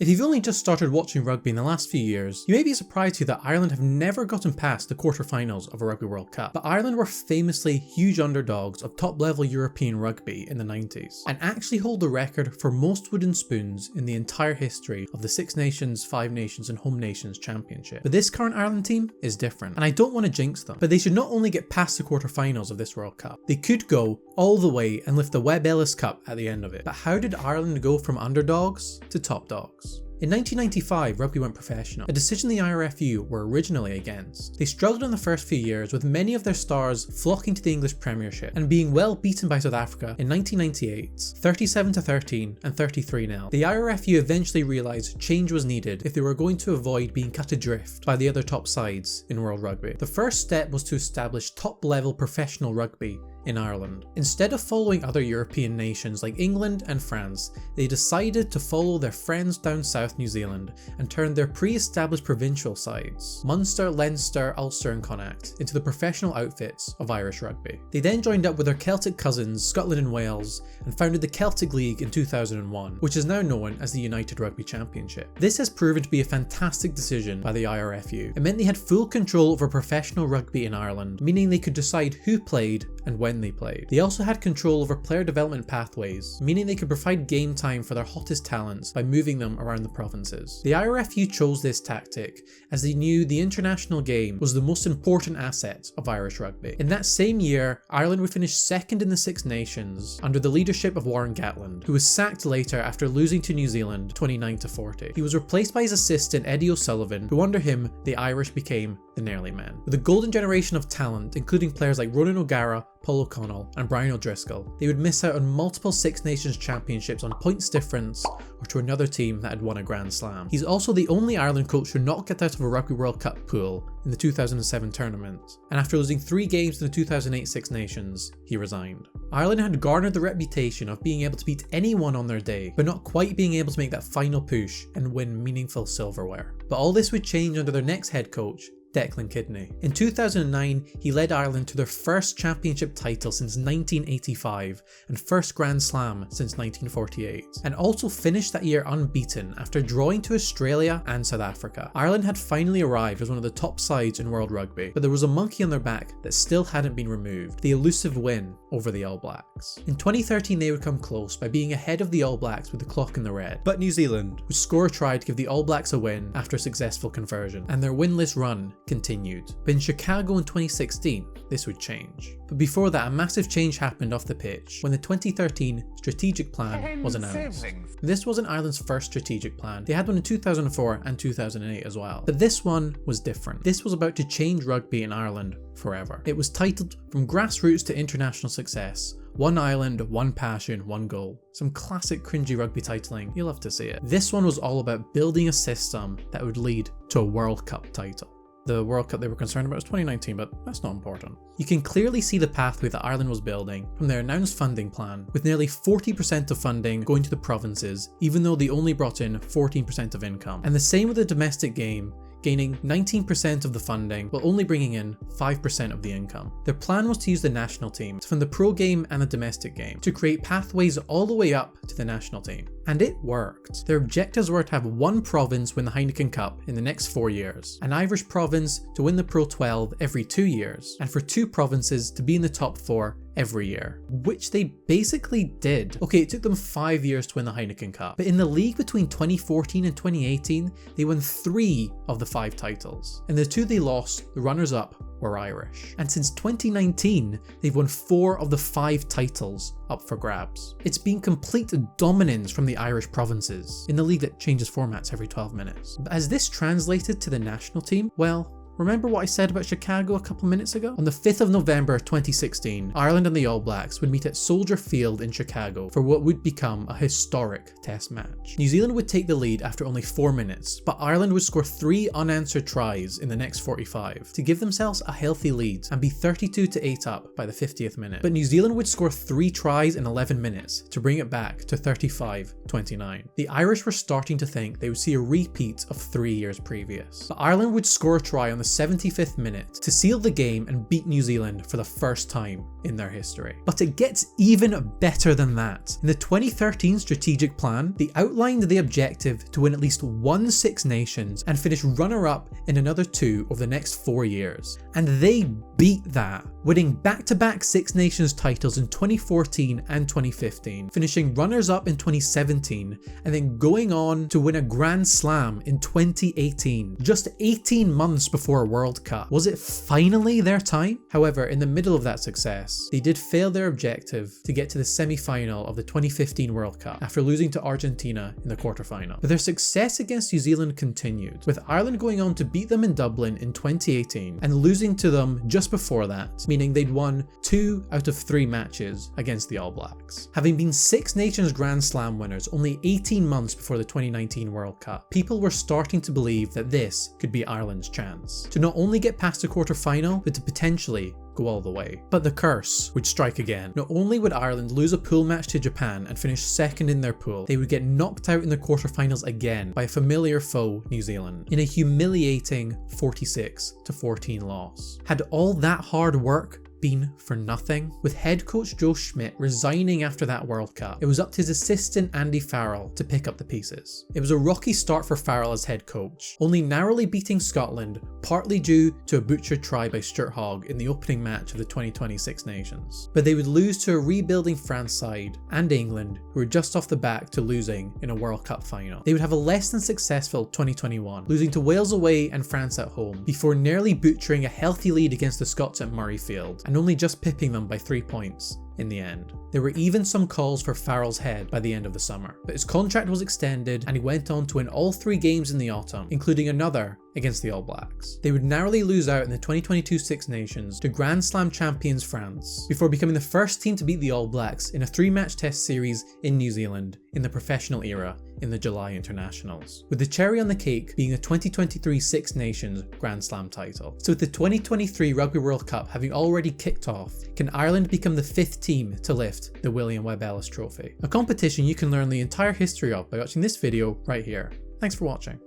If you've only just started watching rugby in the last few years, you may be surprised to hear that Ireland have never gotten past the quarterfinals of a Rugby World Cup. But Ireland were famously huge underdogs of top-level European rugby in the 90s, and actually hold the record for most wooden spoons in the entire history of the Six Nations, Five Nations and Home Nations Championship. But this current Ireland team is different, and I don't want to jinx them, but they should not only get past the quarterfinals of this World Cup, they could go all the way and lift the Webb Ellis Cup at the end of it. But how did Ireland go from underdogs to top dogs? In 1995, rugby went professional, a decision the IRFU were originally against. They struggled in the first few years, with many of their stars flocking to the English Premiership and being well beaten by South Africa in 1998, 37-13 and 33-0. The IRFU eventually realised change was needed if they were going to avoid being cut adrift by the other top sides in World Rugby. The first step was to establish top-level professional rugby in Ireland. Instead of following other European nations like England and France, they decided to follow their friends down south New Zealand and turn their pre-established provincial sides, Munster, Leinster, Ulster and Connacht, into the professional outfits of Irish rugby. They then joined up with their Celtic cousins Scotland and Wales and founded the Celtic League in 2001, which is now known as the United Rugby Championship. This has proven to be a fantastic decision by the IRFU. It meant they had full control over professional rugby in Ireland, meaning they could decide who played and when they played. They also had control over player development pathways, meaning they could provide game time for their hottest talents by moving them around the provinces. The IRFU chose this tactic as they knew the international game was the most important asset of Irish rugby. In that same year, Ireland would finish second in the Six Nations under the leadership of Warren Gatland, who was sacked later after losing to New Zealand 29-40. He was replaced by his assistant Eddie O'Sullivan, who under him the Irish became the Nearly Men. With a golden generation of talent, including players like Ronan O'Gara, Paul O'Connell and Brian O'Driscoll, they would miss out on multiple Six Nations championships on points difference or to another team that had won a Grand Slam. He's also the only Ireland coach to not get out of a Rugby World Cup pool in the 2007 tournament, and after losing 3 games in the 2008 Six Nations, he resigned. Ireland had garnered the reputation of being able to beat anyone on their day, but not quite being able to make that final push and win meaningful silverware. But all this would change under their next head coach, Declan Kidney. In 2009, he led Ireland to their first championship title since 1985 and first Grand Slam since 1948, and also finished that year unbeaten after drawing to Australia and South Africa. Ireland had finally arrived as one of the top sides in World Rugby, but there was a monkey on their back that still hadn't been removed: the elusive win over the All Blacks. In 2013, they would come close by being ahead of the All Blacks with the clock in the red, but New Zealand would score a try to give the All Blacks a win after a successful conversion, and their winless run continued. But in Chicago in 2016, this would change. But before that, a massive change happened off the pitch when the 2013 strategic plan was announced. This wasn't Ireland's first strategic plan. They had one in 2004 and 2008 as well. But this one was different. This was about to change rugby in Ireland forever. It was titled From Grassroots to International Success: One Island, One Passion, One Goal. Some classic cringy rugby titling, you'll love to see it. This one was all about building a system that would lead to a World Cup title. The World Cup they were concerned about was 2019, but that's not important. You can clearly see the pathway that Ireland was building from their announced funding plan, with nearly 40% of funding going to the provinces, even though they only brought in 14% of income. And the same with the domestic game, gaining 19% of the funding while only bringing in 5% of the income. Their plan was to use the national team to fund the pro game and the domestic game, to create pathways all the way up to the national team. And it worked. Their objectives were to have one province win the Heineken Cup in the next 4 years, an Irish province to win the Pro 12 every 2 years, and for 2 provinces to be in the top 4 every year, which they basically did. Okay, it took them 5 years to win the Heineken Cup, but in the league between 2014 and 2018, they won 3 of the 5 titles, and the 2 they lost, the runners-up, were Irish. And since 2019, they've won 4 of the 5 titles up for grabs. It's been complete dominance from the Irish provinces in the league that changes formats every 12 minutes. But has this translated to the national team? Well, remember what I said about Chicago a couple minutes ago? On the 5th of November 2016, Ireland and the All Blacks would meet at Soldier Field in Chicago for what would become a historic test match. New Zealand would take the lead after only 4 minutes, but Ireland would score 3 unanswered tries in the next 45 to give themselves a healthy lead and be 32-8 up by the 50th minute. But New Zealand would score 3 tries in 11 minutes to bring it back to 35-29. The Irish were starting to think they would see a repeat of 3 years previous. But Ireland would score a try on the 75th minute to seal the game and beat New Zealand for the first time in their history. But it gets even better than that. In the 2013 strategic plan, they outlined the objective to win at least one Six Nations and finish runner-up in another 2 over the next 4 years. And they beat that, winning back-to-back Six Nations titles in 2014 and 2015, finishing runners-up in 2017, and then going on to win a Grand Slam in 2018, just 18 months before a World Cup. Was it finally their time? However, in the middle of that success, they did fail their objective to get to the semi-final of the 2015 World Cup after losing to Argentina in the quarter-final. But their success against New Zealand continued, with Ireland going on to beat them in Dublin in 2018 and losing to them just before that, meaning they'd won 2 out of 3 matches against the All Blacks. Having been Six Nations Grand Slam winners only 18 months before the 2019 World Cup, people were starting to believe that this could be Ireland's chance to not only get past the quarter-final, but to potentially go all the way. But the curse would strike again. Not only would Ireland lose a pool match to Japan and finish second in their pool, they would get knocked out in the quarterfinals again by a familiar foe, New Zealand, in a humiliating 46-14 loss. Had all that hard work been for nothing? With head coach Joe Schmidt resigning after that World Cup, it was up to his assistant Andy Farrell to pick up the pieces. It was a rocky start for Farrell as head coach, only narrowly beating Scotland, partly due to a butchered try by Stuart Hogg in the opening match of the 2020 Six Nations. But they would lose to a rebuilding France side and England, who were just off the back to losing in a World Cup final. They would have a less than successful 2021, losing to Wales away and France at home, before nearly butchering a healthy lead against the Scots at Murrayfield, and only just pipping them by 3 points in the end. There were even some calls for Farrell's head by the end of the summer, but his contract was extended and he went on to win all 3 games in the autumn, including another against the All Blacks. They would narrowly lose out in the 2022 Six Nations to Grand Slam champions France, before becoming the first team to beat the All Blacks in a 3-match test series in New Zealand in the professional era in the July internationals, with the cherry on the cake being the 2023 Six Nations Grand Slam title. So with the 2023 Rugby World Cup having already kicked off, can Ireland become the 5th team to lift the William Webb Ellis Trophy? A competition you can learn the entire history of by watching this video right here. Thanks for watching.